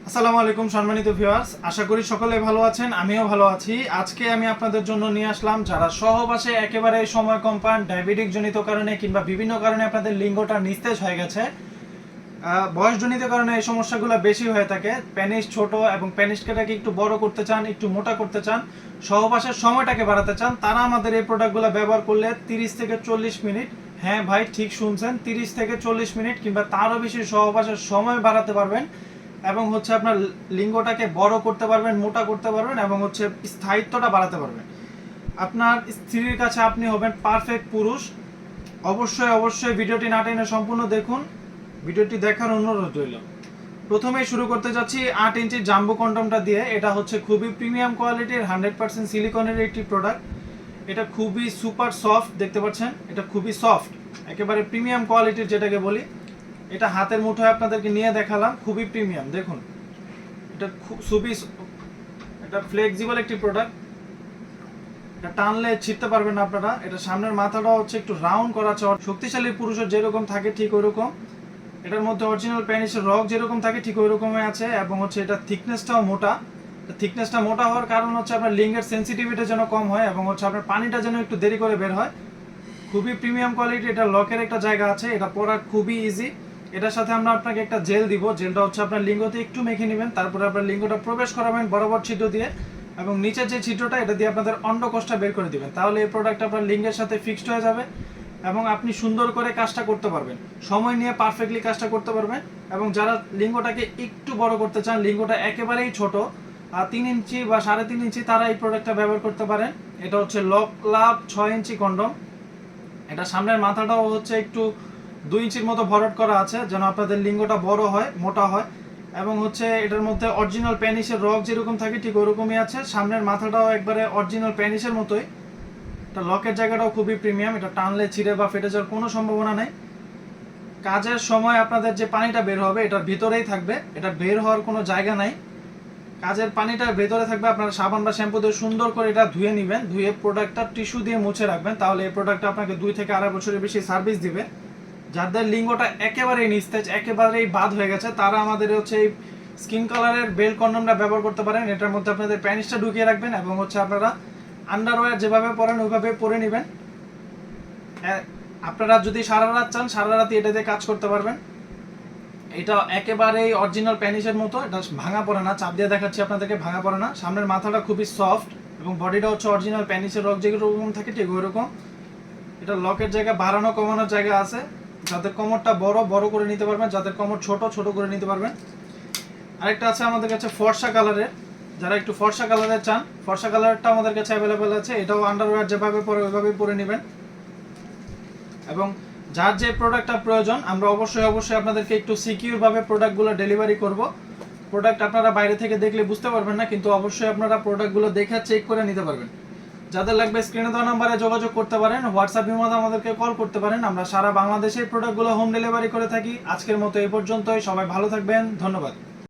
আসসালামু আলাইকুম সম্মানিত ভিউয়ার্স, আশা করি সকলে ভালো আছেন। আমিও ভালো আছি। আজকে আমি আপনাদের জন্য নিয়ে আসলাম যারা সহবাসে একেবারে সময় কম পান, ডায়াবেটিক জনিত কারণে কিংবা বিভিন্ন কারণে আপনাদের লিঙ্গটা নিস্তেজ হয়ে গেছে, বয়সজনিত কারণে এই সমস্যাগুলো বেশি হয়ে থাকে। পেনিস ছোট এবং পেনিসটাকে একটু বড় করতে চান, একটু মোটা করতে চান, সহবাসের সময়টাকে বাড়াতে চান, তারা আমাদের এই প্রোডাক্টগুলো ব্যবহার করলে 30 থেকে 40 মিনিট, হ্যাঁ ভাই ঠিক শুনছেন, 30 থেকে 40 মিনিট কিংবা তারও বেশি সহবাসের সময় বাড়াতে পারবেন এবং আপনার লিঙ্গটাকে বড় করতে পারবেন, মোটা করতে পারবেন এবং স্থায়িত্বটা বাড়াতে পারবেন। আপনার স্ত্রীর কাছে আপনি হবেন পারফেক্ট পুরুষ। অবশ্যই ভিডিওটি না টেনে সম্পূর্ণ দেখুন। ভিডিওটি দেখার অনুরোধ রইল। প্রথমেই শুরু করতে যাচ্ছি 8 ইঞ্চির জাম্বো কন্ডমটা দিয়ে। এটা হচ্ছে খুবই প্রিমিয়াম কোয়ালিটির 100% সিলিকনের একটি প্রোডাক্ট। এটা খুবই সুপার সফট, দেখতে পাচ্ছেন এটা খুবই সফট, একেবারে প্রিমিয়াম কোয়ালিটির যেটাকে বলি। এটা হাতের মুঠোয় আপনাদেরকে নিয়ে দেখালাম, খুবই প্রিমিয়াম। দেখুন এটা খুবই, এটা ফ্লেক্সিবল একটি প্রোডাক্ট। এটা টানলে ছিঁড়তে পারবেন না আপনারা। এটা সামনের মাথাটা হচ্ছে একটু রাউন্ড করা আছে, শক্তিশালী পুরুষের যেরকম থাকে ঠিক ওইরকম। এটার মধ্যে অরিজিনাল পেনিসের রগ যেরকম থাকে ঠিক ওই রকমই আছে এবং এটা থিকনেসটাও মোটা। থিকনেসটা মোটা হওয়ার কারণ হচ্ছে আপনার লিঙ্গের সেন্সিটিভিটি যেন কম হয় এবং আপনার পানিটা যেন একটু দেরি করে বের হয়। খুবই প্রিমিয়াম কোয়ালিটি। এটা লকের একটা জায়গা আছে, এটা পরা খুবই ইজি। এটার সাথে আমরা আপনাকে একটা জেল দিব। জেলটা হচ্ছে আপনার লিঙ্গতে একটু মেখে নেবেন, তারপরে আপনার লিঙ্গটা প্রবেশ করাবেন বরাবর ছিদ্র দিয়ে এবং নিচের যে ছিদ্রটা এটা দিয়ে আপনাদের অন্ডকোষটা বের করে দিবেন। তাহলে এই প্রোডাক্ট আপনার লিঙ্গের সাথে ফিক্সড হয়ে যাবে এবং আপনি সুন্দর করে কাজটা করতে পারবেন, সময় নিয়ে পারফেক্টলি কাজটা করতে পারবেন। এবং যারা লিঙ্গটাকে একটু বড় করতে চান, লিঙ্গটা একেবারেই ছোট 3 ইঞ্চি বা 3.5 ইঞ্চি, তারা এই প্রোডাক্টটা ব্যবহার করতে পারেন। এটা হচ্ছে লক লাভ 6 ইঞ্চি কন্ডম। এটা সামনের মাথাটাও হচ্ছে একটু 2 ইঞ্চির মতো ভরাট করা আছে যেন আপনাদের লিঙ্গটা বড় হয়, মোটা হয়। এবং এটার মধ্যে অরিজিনাল পেনিসের রগ যেরকম থাকে ঠিক ওরকমই আছে। সামনের মাথাটাও একবারে অরিজিনাল পেনিসের মতোই। এটা লকের জায়গাটাও খুবই প্রিমিয়াম। এটা টানলে ছিঁড়ে বা ফেটে যাওয়ার কোনো সম্ভাবনা নেই। কাজের সময় আপনাদের যে পানিটা বের হবে এটার ভিতরেই থাকবে, এটা বের হওয়ার কোনো জায়গা নাই। কাজের পানিটা ভেতরে থাকবে। আপনারা সাবান বা শ্যাম্পু দিয়ে সুন্দর করে এটা ধুয়ে নেবেন, ধুয়ে প্রোডাক্টটা টিস্যু দিয়ে মুছে রাখবেন। তাহলে এই প্রোডাক্টটা আপনাকে 2 থেকে 2.5 বছরের বেশি সার্ভিস দিবে। যাদের লিঙ্গটা একেবারেই নিস্তেজ, একেবারেই বাদ হয়ে গেছে, তারা আমাদের এই স্কিন কালারের বেল কন্ডমটা ব্যবহার করতে পারেন। এটার মধ্যে আপনাদের প্যানিসটা ঢুকিয়ে রাখবেন এবং আপনারা আন্ডারওয়্যার যেভাবে পরেন ওইভাবে পরে নেবেন। আপনারা যদি সারা রাত চান, সারা রাতই এটা দিয়ে কাজ করতে পারবেন। এটা একেবারেই অরিজিনাল প্যানিসের মতো, এটা ভাঙা পড়ে না। চাপ দিয়ে দেখাচ্ছি আপনাদেরকে, ভাঙা পড়ে না। সামনের মাথাটা খুবই সফট এবং বডিটা হচ্ছে অরিজিনাল প্যানিসের রগ যেরকম থাকে ঠিক ওইরকম। এটা লকের জায়গা, বাড়ানো কমানোর জায়গা আছে। যাদের কোমরটা বড় বড় করে নিতে পারবেন, যাদের কোমর ছোট ছোট করে নিতে পারবেন। আরেকটা আছে আমাদের কাছে ফর্সা কালারের, যারা একটু ফর্সা কালারের চান, ফর্সা কালারটা আমাদের কাছে অ্যাভেলেবেল আছে। এটাও আন্ডারওয়্যার যেভাবে পরে ওইভাবেই পরে নেবেন। এবং যার যে প্রোডাক্টটা প্রয়োজন আমরা অবশ্যই আপনাদেরকে একটু সিকিউরভাবে প্রোডাক্টগুলো ডেলিভারি করব। প্রোডাক্ট আপনারা বাইরে থেকে দেখলে বুঝতে পারবেন না, কিন্তু অবশ্যই আপনারা প্রোডাক্টগুলো দেখে চেক করে নিতে পারবেন। যাদের লাগবে স্ক্রিনে দেওয়া নাম্বারে যোগাযোগ করতে পারেন, হোয়াটসঅ্যাপের মাধ্যমে আমাদেরকে কল করতে পারেন। আমরা সারা বাংলাদেশের প্রোডাক্টগুলো হোম ডেলিভারি করে থাকি। আজকের মতো এই পর্যন্তই। সবাই ভালো থাকবেন, ধন্যবাদ।